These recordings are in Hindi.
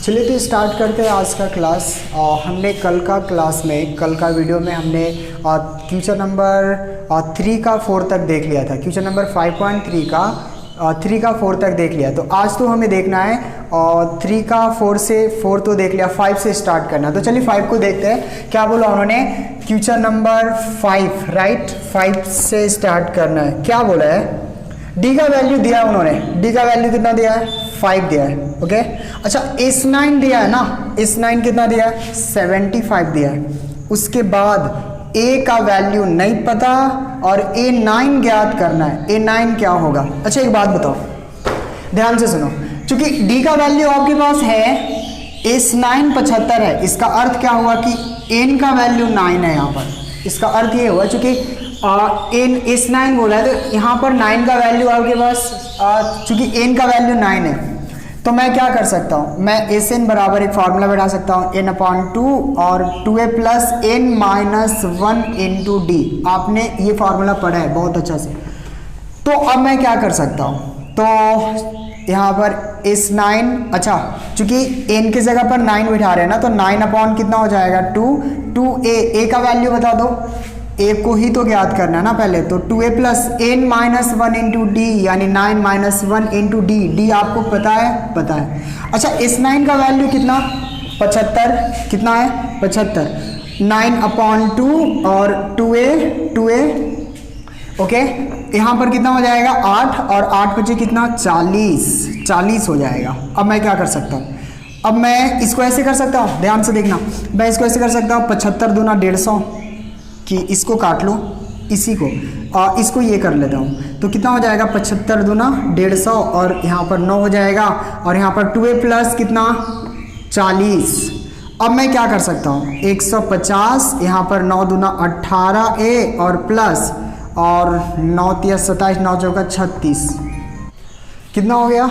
चलिए तो स्टार्ट करते हैं आज का क्लास। हमने कल का वीडियो में हमने क्वेश्चन नंबर 3 का 4 तक देख लिया था। क्वेश्चन नंबर 5.3 का 3 का 4 तक देख लिया। तो आज तो हमें देखना है और 3 का 4 से 4 तो देख लिया, 5 से स्टार्ट करना। तो चलिए 5 को देखते हैं। क्या बोला उन्होंने? क्वेश्चन नंबर 5, राइट, 5 से स्टार्ट करना है। क्या बोला है? डी का वैल्यू दिया है उन्होंने। डी का वैल्यू कितना दिया है? 5 दिया है। ओके, अच्छा S9 दिया है ना। S9 कितना दिया है? 75 दिया है। उसके बाद A का वैल्यू नहीं पता और A9 ज्ञात करना है। A9 क्या होगा? अच्छा एक बात बताओ, ध्यान से सुनो। क्योंकि D का वैल्यू आपके पास है, S9 75 है, इसका अर्थ क्या हुआ कि N का वैल्यू 9 है। यहाँ पर इसका अर्थ ये हुआ चूंकि S9 बोला है तो यहाँ पर 9 का वैल्यू आपके पास, चूंकि N का वैल्यू 9 है तो मैं क्या कर सकता हूँ? मैं Sn बराबर एक फार्मूला बैठा सकता हूँ n/2 और 2a plus n-1 into D. आपने ये फार्मूला पढ़ा है बहुत अच्छा से। तो अब मैं क्या कर सकता हूँ? तो यहाँ पर S9, अच्छा चूंकि n की जगह पर 9 बिठा रहे हैं ना, तो 9 कितना हो जाएगा? 2a का वैल्यू बता दो। a को ही तो ज्ञात करना है ना पहले। तो 2a plus n-1 into D, यानी 9-1 इंटू डी। डी आपको पता है? पता है। अच्छा S9 का वैल्यू कितना? 75। कितना है? 75। 9/2 और 2a ओके, यहाँ पर कितना हो जाएगा? 8 और 8 बचे कितना? 40 हो जाएगा। अब मैं क्या कर सकता हूँ? अब मैं इसको ऐसे कर सकता हूँ, ध्यान से देखना। मैं इसको ऐसे कर सकता हूँ 75 दूना 150, कि इसको काट लो, इसी को इसको ये कर लेता हूँ। तो कितना हो जाएगा? 75 दूना 150 और यहाँ पर 9 हो जाएगा और यहाँ पर 2a प्लस कितना? 40। अब मैं क्या कर सकता हूँ? 150, यहाँ पर 9 दूना 18a और प्लस और 9 × 27, 9 × 36। कितना हो गया?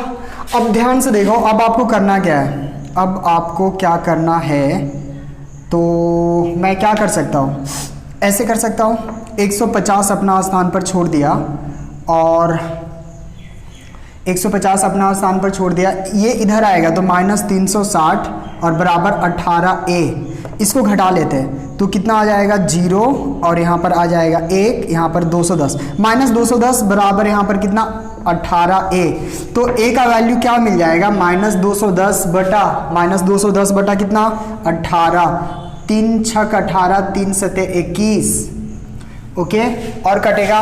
अब ध्यान से देखो, अब आपको करना क्या है? अब आपको क्या करना है? तो मैं क्या कर सकता हूँ? ऐसे कर सकता हूँ, 150 अपना स्थान पर छोड़ दिया और 150 अपना स्थान पर छोड़ दिया, ये इधर आएगा तो -360 और बराबर 18a। इसको घटा लेते हैं तो कितना आ जाएगा? 0 और यहाँ पर आ जाएगा 1, यहाँ पर 210, -210 बराबर यहाँ पर कितना? 18a। तो a का वैल्यू क्या मिल जाएगा? -210 बटा कितना? 18। 3 × 6 = 18, 3 × 7 = 21। ओके, और कटेगा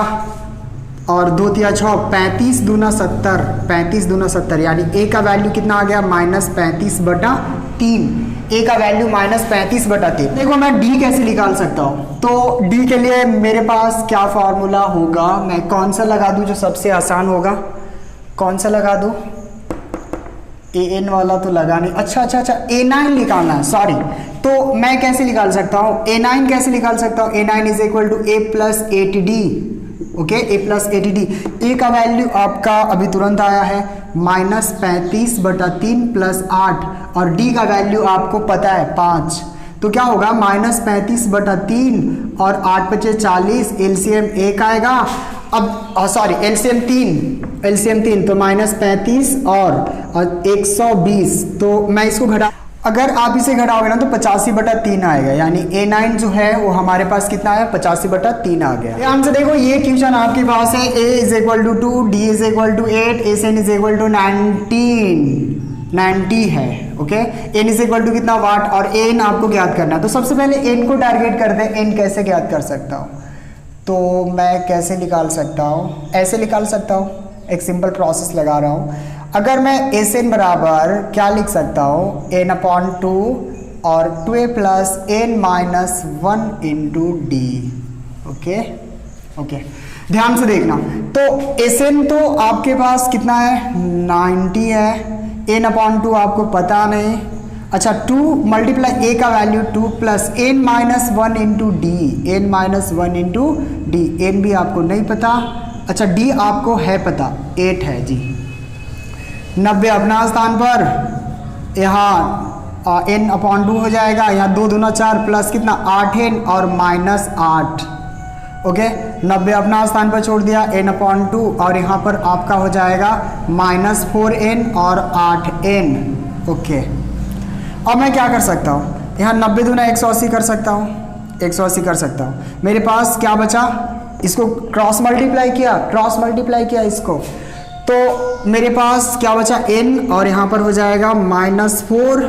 और 2 × 6 = 35 दूना 70, 35 दूना 70, यानी a का वैल्यू कितना आ गया? -35/3। a का वैल्यू -35/3। देखो मैं d कैसे निकाल सकता हूँ? तो d के लिए मेरे पास क्या फार्मूला होगा? मैं कौन सा लगा दूँ जो सबसे आसान होगा? कौन सा लगा दूँ? an वाला तो लगा नहीं। अच्छा A9 निकालना है, सॉरी। तो मैं कैसे निकाल सकता हूँ? A9 कैसे निकाल सकता हूँ? A9 = a + 8d। Okay, a + 8d। a का वैल्यू आपका अभी तुरंत आया है -35/3 + 8 और d का वैल्यू आपको पता है 5। तो क्या होगा? -35/3 और 8 बचे 40, LCM 1 आएगा। अब सॉरी LCM 3, तो -35 और 120। तो मैं इसको घटा, अगर आप इसे घटाओगे ना तो 85/3 आएगा, यानी A9 जो है वो हमारे पास कितना है? 85/3 आ गया। ध्यान से देखो, ये क्वेश्चन आपके पास है। a = 2, d = 8, Sn = 90 है। ओके, n = कितना? वाट, और n आपको ज्ञात करना है। तो सबसे पहले n को टारगेट करते हैं। n कैसे ज्ञात कर सकता हूँ? तो मैं कैसे निकाल सकता हूँ? ऐसे निकाल सकता हूँ, एक सिंपल प्रोसेस लगा रहा हूँ। अगर मैं Sn बराबर क्या लिख सकता हूँ? n/2 और 2a plus n-1 into D. Okay, ध्यान से देखना। तो Sn तो आपके पास कितना है? 90 है। n/2 आपको पता नहीं। अच्छा, 2 × a का value 2 plus n-1 into D, n-1 into D. n भी आपको नहीं पता। अच्छा, d आपको है पता, 8 है जी। 90 अपना स्थान पर, यहाँ n/2 हो जाएगा, यहाँ 2 दूना 4 प्लस कितना? 8n और -8। ओके, 90 अपना स्थान पर छोड़ दिया, n/2 और यहाँ पर आपका हो जाएगा -4n और 8n। ओके, अब मैं क्या कर सकता हूँ, यहाँ 90 दूना 180 कर सकता हूँ, 180 कर सकता हूँ। मेरे पास क्या बचा, इसको क्रॉस मल्टीप्लाई किया इसको, तो मेरे पास क्या बचा n, और यहाँ पर हो जाएगा -4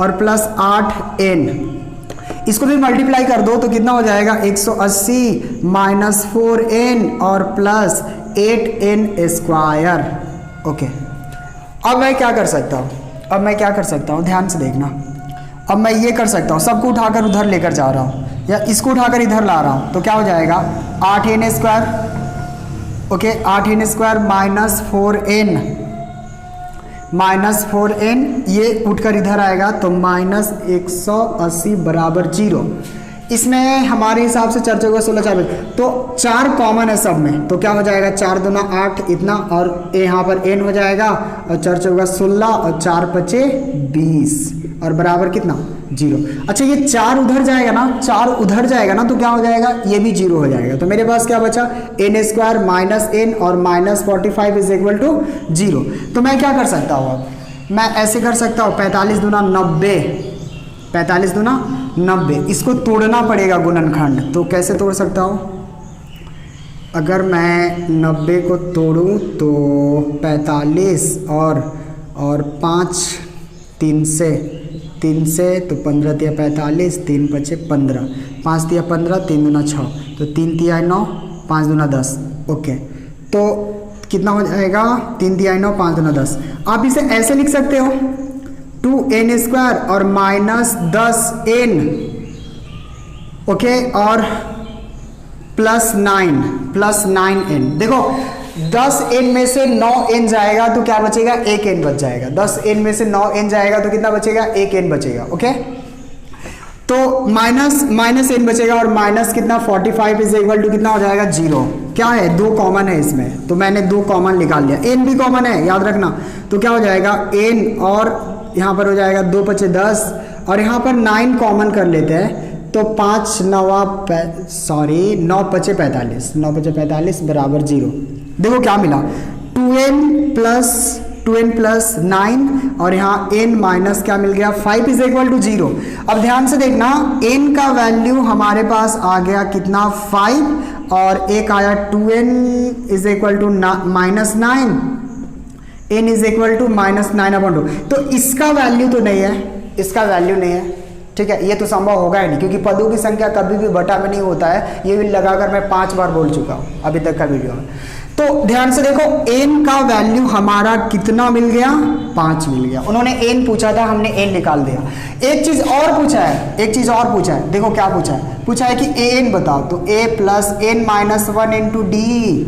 और +8n। इसको भी मल्टीप्लाई कर दो तो कितना हो जाएगा 180 -4n और +8n स्क्वायर। ओके, अब मैं क्या कर सकता हूँ, ध्यान से देखना। अब मैं ये कर सकता हूँ, सबको उठाकर उधर लेकर जा रहा हूँ या इसको उठाकर इधर ला रहा हूँ, तो क्या हो जाएगा 8n square. Okay, 8n square -4n ये उठकर इधर आएगा तो -180 बराबर 0। इसमें हमारे हिसाब से 4 चौके 16 4, तो 4 कॉमन है सब में, तो क्या हो जाएगा 4 दूना 8 इतना, और यहाँ पर n हो जाएगा, और 4 चौका 16 और 4 पचे 20 और बराबर कितना 0। अच्छा, ये 4 उधर जाएगा ना, तो क्या हो जाएगा, ये भी 0 हो जाएगा। तो मेरे पास क्या बचा n स्क्वायर -n और -45 इज इक्वल टू 0। तो मैं क्या कर सकता हूँ, अब मैं ऐसे कर सकता हूँ 45 दूना 90, इसको तोड़ना पड़ेगा गुणनखंड। तो कैसे तोड़ सकता हूँ, अगर मैं 90 को तोड़ूँ तो 45 और 5 3 से तो 15 तिया 45, 3 पचे 15, 5 तिया 15, 3 दूना 6, तो 3 तिया 9, 5 दूना 10। ओके, तो कितना हो जाएगा 3 तिया 9, 5 दूना 10। आप इसे ऐसे लिख सकते हो 2n स्क्वायर और -10n, ओके, और +9n। देखो 10n में से 9n जाएगा तो क्या बचेगा, 1n बच जाएगा। 10n में से 9n जाएगा तो कितना बचेगा, 1n बचेगा। ओके, तो -n बचेगा, और माइनस कितना 45 इज इक्वल टू कितना हो जाएगा 0। क्या है, 2 कॉमन है इसमें, तो मैंने 2 कॉमन निकाल लिया। n भी कॉमन है, याद रखना। तो क्या हो जाएगा n, और यहाँ पर हो जाएगा 2 पचे 10, और यहाँ पर 9 कॉमन कर लेते हैं, तो 9 पचे 45 बराबर 0। देखो क्या मिला, 2n प्लस 9, और यहाँ n माइनस क्या मिल गया 5 इज इक्वल टू 0। अब ध्यान से देखना, n का वैल्यू हमारे पास आ गया कितना 5, और एक आया 2n is equal to -9, n is equal to -9/2। तो इसका वैल्यू तो नहीं है, ठीक है, ये तो संभव होगा ही नहीं, क्योंकि पदों की संख्या कभी भी बटा में नहीं होता है। ये भी लगाकर मैं 5 बार बोल चुका हूँ अभी तक का वीडियो में। तो ध्यान से देखो, n का वैल्यू हमारा कितना मिल गया, 5 मिल गया। उन्होंने n पूछा था, हमने n निकाल दिया। एक चीज और पूछा है, देखो क्या पूछा है कि an बताओ, तो a plus n minus 1 into D,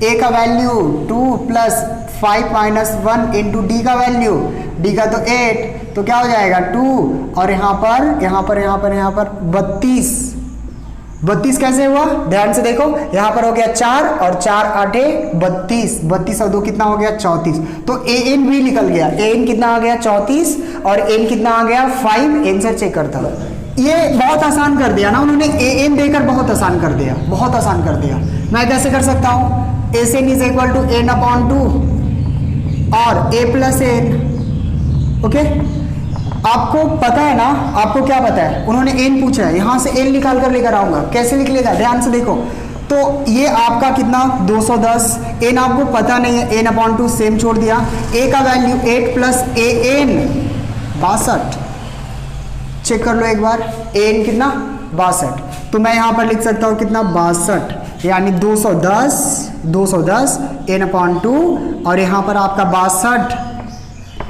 a का value 2 plus 5 minus 1 into d का वैल्यू, डी का तो 8, तो क्या हो जाएगा 2, और यहाँ पर 32 कैसे हुआ, ध्यान से देखो, यहाँ पर हो गया 4 और 4 8 32 और 2 कितना हो गया 34। तो an भी निकल गया, an कितना आ गया 34, और n कितना आ गया 5। आंसर चेक करता हूँ, ये बहुत आसान कर दिया ना उन्होंने, an देकर बहुत आसान कर दिया। मैं कैसे कर सकता हूँ, an is equal to n/2 और a प्लस n। ओके, आपको पता है ना, आपको क्या पता है, उन्होंने n पूछा है, यहां से n निकाल कर लेकर आऊंगा। कैसे निकलेगा, ध्यान से देखो, तो ये आपका कितना 210, n आपको पता नहीं है, n/2 सेम छोड़ दिया, a का वैल्यू 8 प्लस an 62, चेक कर लो एक बार, an कितना 62, तो मैं यहां पर लिख सकता हूं कितना 62, यानी 210 n/2, और यहाँ पर आपका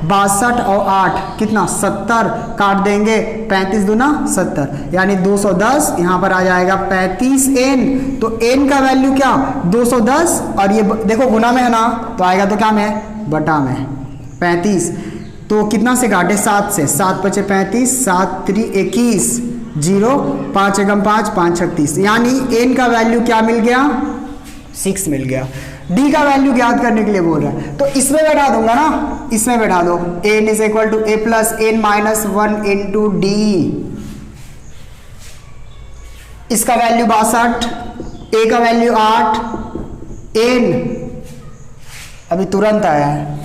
62 और 8 कितना 70, काट देंगे 35 दूना 70, यानी 210, यहाँ पर आ जाएगा 35n। तो n का वैल्यू क्या 210, और ये देखो गुना में है ना, तो आएगा तो क्या में बटा में 35। तो कितना से काटे 7 से, 7 पचे 35, 7 3 21, 0 5 एकम 5 5 36, यानी n का वैल्यू क्या मिल गया 6 मिल गया। d का वैल्यू ज्ञात करने के लिए बोल रहा है, तो इसमें बैठा दूंगा ना, इसमें बैठा दो, n is equal to a plus n minus 1 into d, इसका वैल्यू 62, a का वैल्यू 8, n अभी तुरंत आया है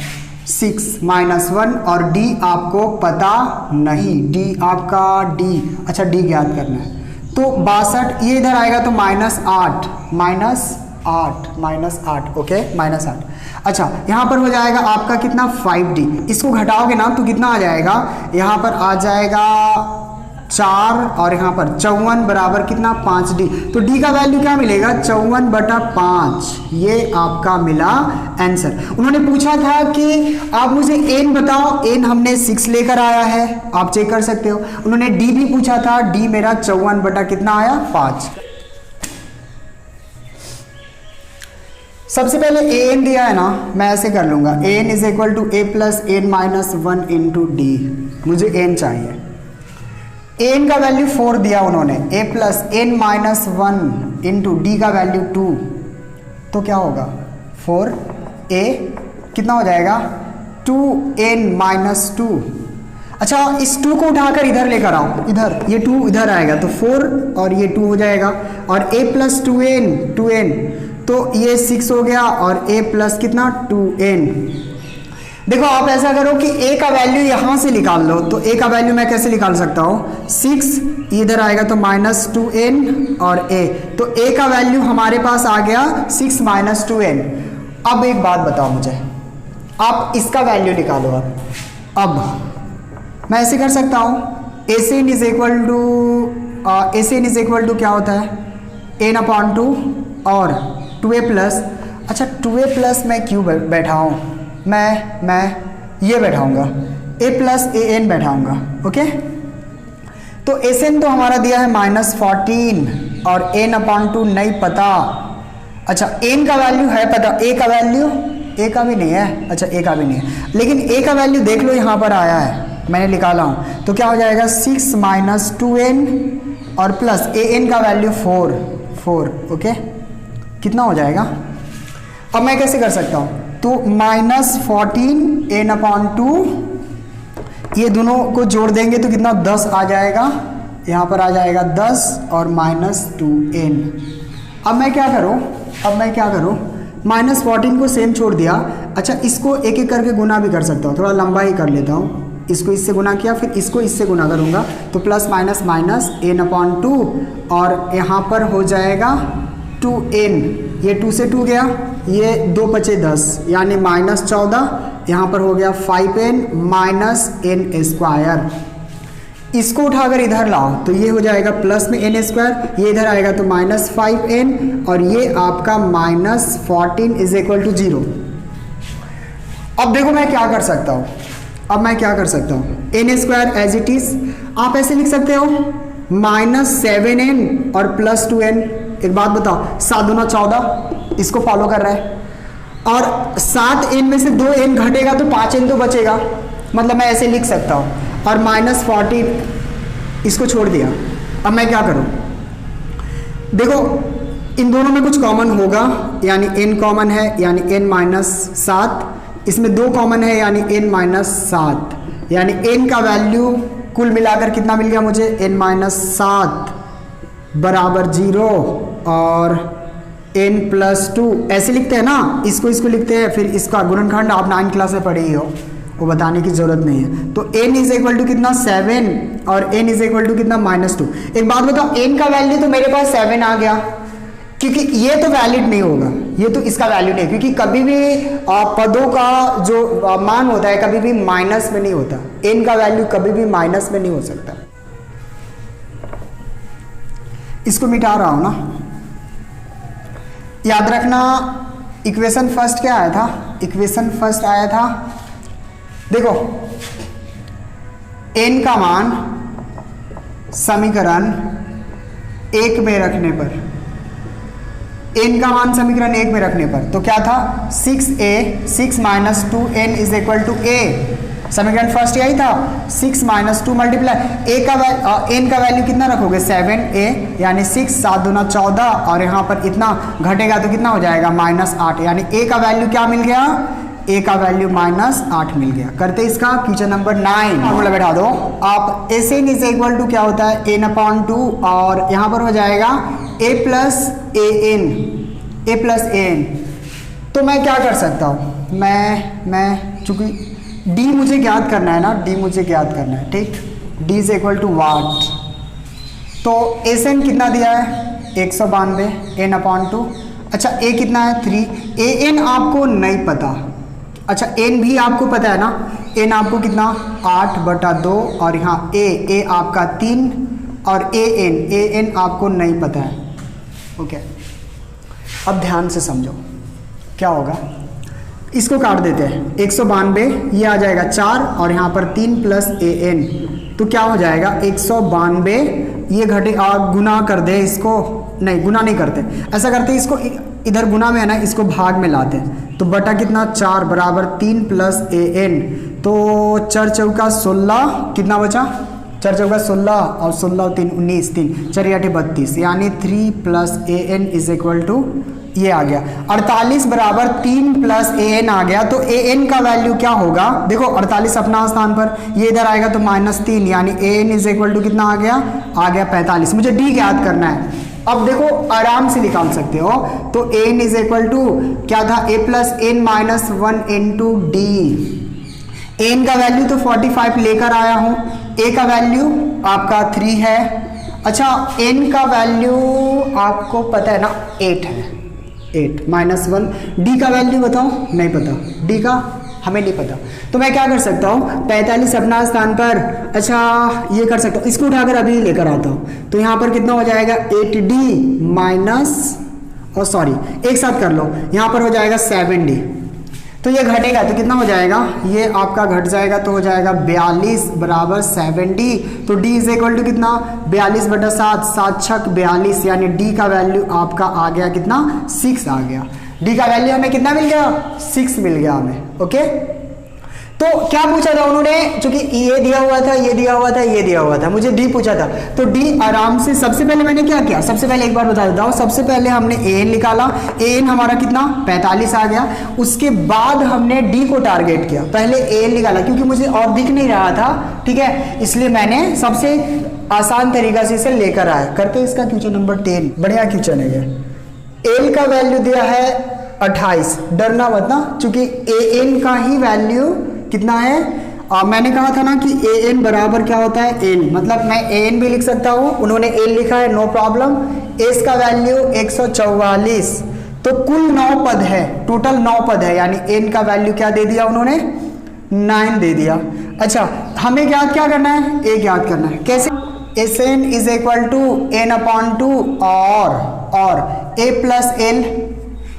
6 माइनस 1 और d आपको पता नहीं, d आपका d, अच्छा d ज्ञात करना है। तो 62 ये इधर आएगा तो -8 ओके, -8। अच्छा यहाँ पर हो जाएगा आपका कितना 5d, इसको घटाओगे ना तो कितना आ जाएगा, यहाँ पर आ जाएगा 4 और यहाँ पर 54 बराबर कितना 5d। तो d का वैल्यू क्या मिलेगा 54/5, ये आपका मिला आंसर। उन्होंने पूछा था कि आप मुझे n बताओ, n हमने 6 लेकर आया है, आप चेक कर सकते हो। उन्होंने d भी पूछा था, d मेरा 54 बटा कितना आया 5। सबसे पहले an दिया है ना, मैं ऐसे कर लूंगा an is equal to a plus n minus 1 into d, मुझे n चाहिए। n का वैल्यू 4 दिया उन्होंने, a plus n minus 1 into d का वैल्यू 2, तो क्या होगा 4a कितना हो जाएगा 2n माइनस 2। अच्छा इस 2 को उठाकर इधर लेकर आओ, इधर ये 2 इधर आएगा तो 4 और ये 2 हो जाएगा, और a प्लस 2n तो ये 6 हो गया, और a प्लस कितना 2n। देखो आप ऐसा करो कि a का वैल्यू यहां से निकाल लो, तो a का वैल्यू मैं कैसे निकाल सकता हूं 6, इधर आएगा तो -2n और a, तो a का वैल्यू हमारे पास आ गया 6 माइनस 2n। अब एक बात बताओ मुझे, आप इसका वैल्यू निकालो। अब मैं ऐसे कर सकता हूं एन इज इक्वल टू क्या होता है n/2 और 2a प्लस, अच्छा 2a प्लस मैं क्यों बैठा हूँ, मैं ये बैठाऊंगा a प्लस an बैठाऊंगा, ओके। तो Sn तो हमारा दिया है -14 और n/2 नहीं पता। अच्छा n का वैल्यू है पता, a का वैल्यू, a का भी नहीं है, अच्छा a का भी नहीं है, लेकिन a का वैल्यू देख लो यहाँ पर आया है, मैंने निकाला हूँ, तो क्या हो जाएगा 6 माइनस 2n और प्लस an का वैल्यू 4, ओके, कितना हो जाएगा। अब मैं कैसे कर सकता हूँ, तो -14 n/2, ये दोनों को जोड़ देंगे तो कितना 10 आ जाएगा, यहाँ पर आ जाएगा 10 और -2n। अब मैं क्या करूँ, -14 को सेम छोड़ दिया। अच्छा इसको एक एक करके गुना भी कर सकता हूँ, थोड़ा लंबा ही कर लेता हूँ, इसको इससे गुना किया फिर इसको इससे गुना करूँगा, तो प्लस माइनस माइनस n/2 और यहाँ पर हो जाएगा 2n, ये 2 से 2 गया, ये 2 बचे 10 यानी -14, यहाँ पर हो गया 5n माइनस n²। इसको उठाकर इधर लाओ तो ये हो जाएगा प्लस में n², ये इधर आएगा तो -5n और ये आपका -14 इज इक्वल टू 0। अब देखो मैं क्या कर सकता हूँ, n² एज इट इज आप ऐसे लिख सकते हो -7n और प्लस 2n। एक बात बताओ, 7 दूना 14, इसको फॉलो कर रहा है, और 7n में से 2n घटेगा तो 5n तो बचेगा, मतलब मैं ऐसे लिख सकता हूँ, और -14 इसको छोड़ दिया। अब मैं क्या करूँ, देखो इन दोनों में कुछ कॉमन होगा, यानी n कॉमन है यानी n-7, इसमें 2 कॉमन है यानी n-7, यानी n का वैल्यू कुल मिलाकर कितना मिल गया मुझे, n-7 बराबर 0 और n+2 ऐसे लिखते हैं ना, इसको लिखते हैं, फिर इसका गुणनखंड आप 9 क्लास में पढ़े ही हो, वो बताने की जरूरत नहीं है। तो n इज इक्वल टू कितना 7 और n इज इक्वल टू कितना -2। एक बात बताओ, n का वैल्यू तो मेरे पास 7 आ गया, क्योंकि ये तो वैलिड नहीं होगा, ये तो इसका वैल्यू नहीं, क्योंकि कभी भी पदों का जो मान होता है कभी भी माइनस में नहीं होता, n का वैल्यू कभी भी माइनस में नहीं हो सकता। इसको मिटा रहा हूं ना, याद रखना इक्वेशन फर्स्ट क्या आया था, इक्वेशन फर्स्ट आया था, देखो n का मान समीकरण 1 में रखने पर, n का मान समीकरण 1 में रखने पर तो क्या था 6a 6 minus 2n is equal to a, समीकरण फर्स्ट यही था, 6 माइनस 2 मल्टीप्लाई a का n का वैल्यू कितना रखोगे 7a, यानी 6 7 दूना 14 और यहाँ पर इतना घटेगा तो कितना हो जाएगा -8, यानी a का वैल्यू क्या मिल गया, a का वैल्यू -8 मिल गया। करते इसका क्वेश्चन नंबर 9, फॉर्मूला बैठा दो आप, Sn इज इक्वल टू क्या होता है n/2 और यहाँ पर हो जाएगा a प्लस an। तो मैं क्या कर सकता हूँ, मैं चूँकि डी मुझे ज्ञात करना है ना, डी मुझे ज्ञात करना है, ठीक। डी इज इक्वल टू वाट, तो एस एन कितना दिया है 192 एन अपॉन 2। अच्छा ए कितना है 3, ए एन आपको नहीं पता। अच्छा एन भी आपको पता है ना, एन आपको कितना 8/2 और यहाँ ए आपका 3 और ए एन आपको नहीं पता है। ओके अब ध्यान से समझो क्या होगा, इसको काट देते हैं 192 ये आ जाएगा 4 और यहाँ पर 3 प्लस ए एन, तो क्या हो जाएगा 192 ये घटे गुना कर दे इसको, नहीं गुना नहीं करते, ऐसा करते इसको इधर गुना में है ना, इसको भाग में लाते हैं, तो बटा कितना 4 बराबर 3 प्लस ए एन, तो 4 चौका 16 कितना बचा 4 चौका 16 और 16 और 3 19, 3 4 8 32 यानी 3 plus a n is equal to ये आ गया 48 बराबर 3 प्लस ए एन आ गया। तो ए एन का वैल्यू क्या होगा, देखो 48 अपना स्थान पर, ये इधर आएगा तो -3 यानी ए एन इज इक्वल टू कितना आ गया 45। मुझे डी ज्ञात करना है, अब देखो आराम से निकाल सकते हो, तो a n is equal to क्या था a plus n minus 1 into d. N का वैल्यू तो 45 लेकर आया हूं, ए का वैल्यू आपका 3 है। अच्छा एन का वैल्यू आपको पता है ना 8 है, 8 -1। डी का वैल्यू बताओ, नहीं पता, डी का हमें नहीं पता, तो मैं क्या कर सकता हूँ 45 अपना स्थान पर, अच्छा ये कर सकता हूँ, इसको उठाकर अभी लेकर आता हूँ, तो यहाँ पर कितना हो जाएगा 8d माइनस, और सॉरी एक साथ कर लो, यहाँ पर हो जाएगा 7d, तो ये घटेगा तो कितना हो जाएगा, ये आपका घट जाएगा तो हो जाएगा 42 बराबर 7d। तो d इज इक्वल टू कितना 42/7, 7 छक 42 यानी d का वैल्यू आपका आ गया कितना 6 आ गया। d का वैल्यू हमें कितना मिल गया 6 मिल गया हमें। ओके तो क्या पूछा था उन्होंने, क्योंकि ये दिया हुआ था, ये दिया हुआ था, ये दिया हुआ था, मुझे डी पूछा था, तो डी आराम से सबसे पहले मैंने क्या किया, सबसे पहले एक बार बता देता हूँ, सबसे पहले हमने ए एन निकाला, ए एन हमारा कितना 45 आ गया, उसके बाद हमने डी को टारगेट किया, पहले ए एन निकाला क्योंकि मुझे और दिख नहीं रहा था, ठीक है, इसलिए मैंने सबसे आसान तरीका से इसे लेकर आया। करते इसका क्वेश्चन नंबर 10, बढ़िया क्वेश्चन है ये। एल का वैल्यू दिया है 28, डरना मत ना, चूंकि ए एन का ही वैल्यू कितना है, मैंने कहा था ना कि ए एन बराबर क्या होता है एन, मतलब मैं ए एन भी लिख सकता हूँ, उन्होंने एन लिखा है नो प्रॉब्लम। एस का वैल्यू 144, तो कुल 9 पद है, टोटल 9 पद है, यानी एन का वैल्यू क्या दे दिया उन्होंने 9 दे दिया। अच्छा हमें ज्ञात क्या करना है, ए ज्ञात करना है, कैसे, S n is equal to n upon 2 और ए प्लस एल,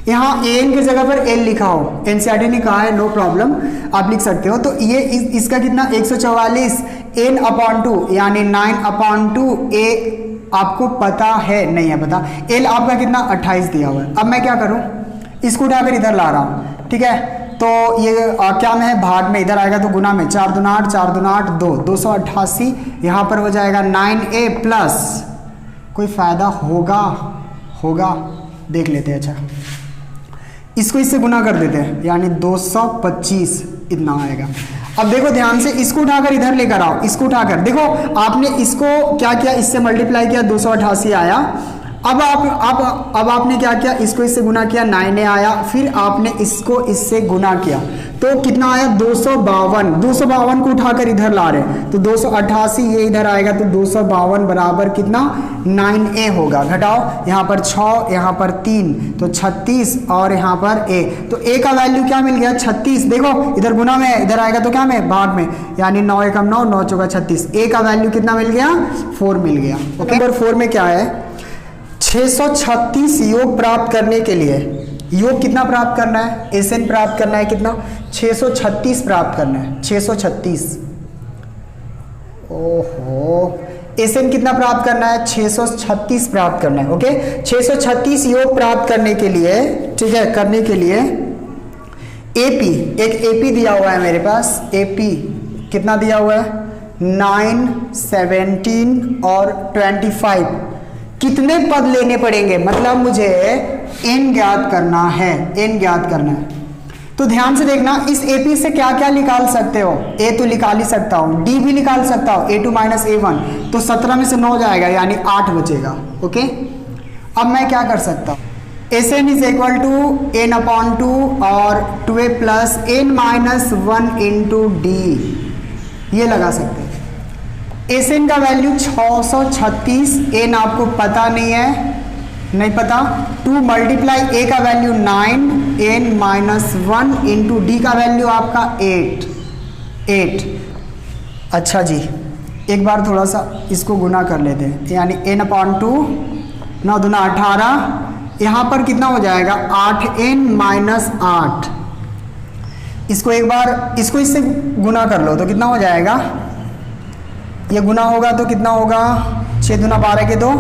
यहाँ ए एन की जगह पर एल लिखा हो, एनसीईआरटी ने कहा है नो प्रॉब्लम आप लिख सकते हो, तो ये इसका कितना 144 एन अपॉन 2 यानी 9 अपॉन 2, ए आपको पता है नहीं है पता, एल आपका कितना 28 दिया हुआ है। अब मैं क्या करूँ, इसको उठाकर इधर ला रहा हूँ, ठीक है, तो ये क्या में है भाग में, इधर आएगा तो गुना में, 4 दूना 8, 4 दूना 8 2, 288, यहाँ पर हो जाएगा 9a प्लस, कोई फायदा होगा देख लेते हैं। अच्छा इसको इससे गुना कर देते हैं यानी 225 इतना आएगा। अब देखो ध्यान से, इसको उठाकर इधर लेकर आओ, इसको उठाकर देखो, आपने इसको क्या किया, इससे मल्टीप्लाई किया 288 आया, अब आपने क्या किया, इसको इससे गुना किया 9a आया, फिर आपने इसको इससे गुना किया तो कितना आया 252 को उठाकर इधर ला रहे हैं तो 288 ये इधर आएगा तो 252 बराबर कितना 9a होगा, घटाओ यहाँ पर 6 यहाँ पर 3 तो 36 और यहाँ पर a, तो a का वैल्यू क्या मिल गया 36, देखो इधर गुना में, इधर आएगा तो क्या में भाग में, यानी 9 एकम 9, 9 चौका 36, a का वैल्यू कितना मिल गया 4 मिल गया। ओके नंबर 4 में क्या है, 636 योग प्राप्त करने के लिए, योग कितना प्राप्त करना है, एस एन प्राप्त करना है, कितना 636 प्राप्त करना है, 636, ओहो एस एन कितना प्राप्त करना है 636 प्राप्त करना है। ओके 636 योग प्राप्त करने के लिए, ठीक है, करने के लिए एपी, एक एपी दिया हुआ है मेरे पास, एपी कितना दिया हुआ है 9, 17 और 25, कितने पद लेने पड़ेंगे, मतलब मुझे n ज्ञात करना है, n ज्ञात करना है। तो ध्यान से देखना, इस AP से क्या क्या निकाल सकते हो, a तो निकाल ही सकता हूँ, d भी निकाल सकता हूँ, a2 माइनस a1, तो 17 में से 9 जाएगा यानी 8 बचेगा। ओके अब मैं क्या कर सकता हूँ, Sn is equal to n upon 2 और 2a plus n minus 1 into d, ये लगा सकते हैं। Sn का वैल्यू 636, n आपको पता नहीं है, नहीं पता। 2 मल्टीप्लाई a का value 9, n minus 1 into d का वैल्यू आपका 8। अच्छा जी, एक बार थोड़ा सा इसको गुना कर लेते हैं, यानी n अपॉन 2, 9 दूना 18, यहाँ पर कितना हो जाएगा 8n माइनस 8। इसको एक बार इसको इससे गुना कर लो तो कितना हो जाएगा, ये गुना होगा तो कितना होगा 6 दूना 12 के 2,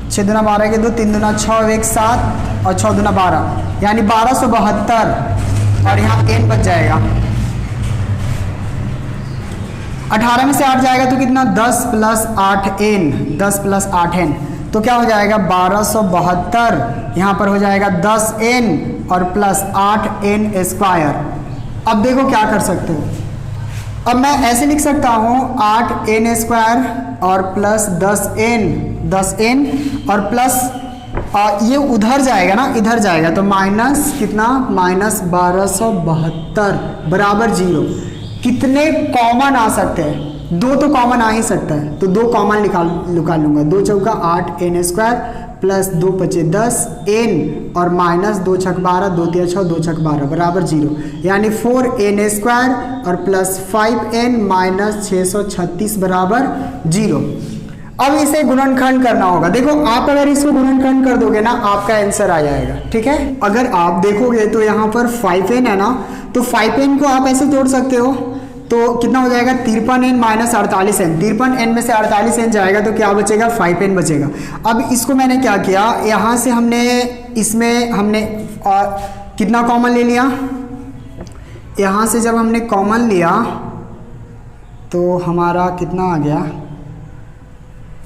6 दूना 12 के 2, 3 दूना 6, 1 7 और 6 दूना 12, यानी 1272 और यहाँ n बच जाएगा। 18 में से 8 जाएगा तो कितना 10 प्लस 8n, 10 प्लस 8n तो क्या हो जाएगा 1272, यहाँ पर हो जाएगा 10n और प्लस 8n स्क्वायर। अब देखो क्या कर सकते हो, अब मैं ऐसे लिख सकता हूँ 8n स्क्वायर और प्लस 10n और प्लस ये उधर जाएगा ना, इधर जाएगा तो माइनस कितना, माइनस 1272 बराबर 0। कितने कॉमन आ सकते हैं, 2 तो कॉमन आ ही सकता है, तो 2 कॉमन निकाल लूंगा। 2 चौका 8n स्क्वायर प्लस 2 पचे 10n और माइनस 2 छक 12, 2 तिया 6, 2 छक 12 बराबर 0, यानी 4n स्क्वायर और प्लस 5n माइनस 636 बराबर 0। अब इसे गुणनखंड करना होगा। देखो आप अगर इसको गुणनखंड कर दोगे ना आपका आंसर आ जाएगा, ठीक है। अगर आप देखोगे तो यहाँ पर 5n है ना, तो 5n को आप ऐसे तोड़ सकते हो, तो कितना हो जाएगा 53n माइनस 48n, 53n में से 48n जाएगा तो क्या बचेगा 5n बचेगा। अब इसको मैंने क्या किया, यहाँ से इसमें हमने कितना कॉमन ले लिया, यहाँ से जब हमने कॉमन लिया तो हमारा कितना आ गया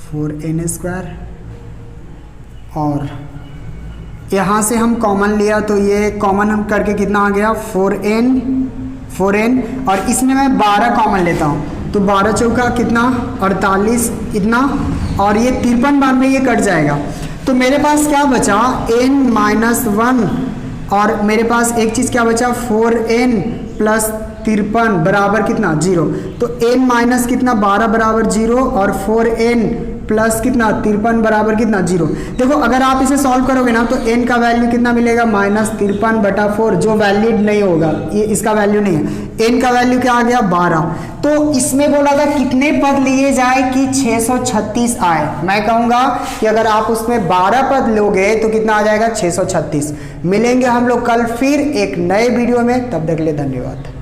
4n स्क्वायर, और यहाँ से हम कॉमन लिया तो ये कॉमन हम करके कितना आ गया 4n, और इसमें मैं 12 कॉमन लेता हूँ तो 12 चौका कितना 48 इतना, और ये 53 बार में ये कट जाएगा तो मेरे पास क्या बचा n माइनस 1, और मेरे पास एक चीज़ क्या बचा 4n प्लस 53 बराबर कितना 0, तो n माइनस कितना 12 बराबर 0 और 4n प्लस कितना 53 बराबर कितना 0। देखो अगर आप इसे सॉल्व करोगे ना तो n का वैल्यू कितना मिलेगा माइनस 53/4, जो वैलिड नहीं होगा, ये इसका वैल्यू नहीं है। n का वैल्यू क्या आ गया 12। तो इसमें बोला था कितने पद लिए जाए कि 636 आए, मैं कहूँगा कि अगर आप उसमें 12 पद लोगे तो कितना आ जाएगा 636। मिलेंगे हम लोग कल फिर एक नए वीडियो में, तब तक के लिए धन्यवाद।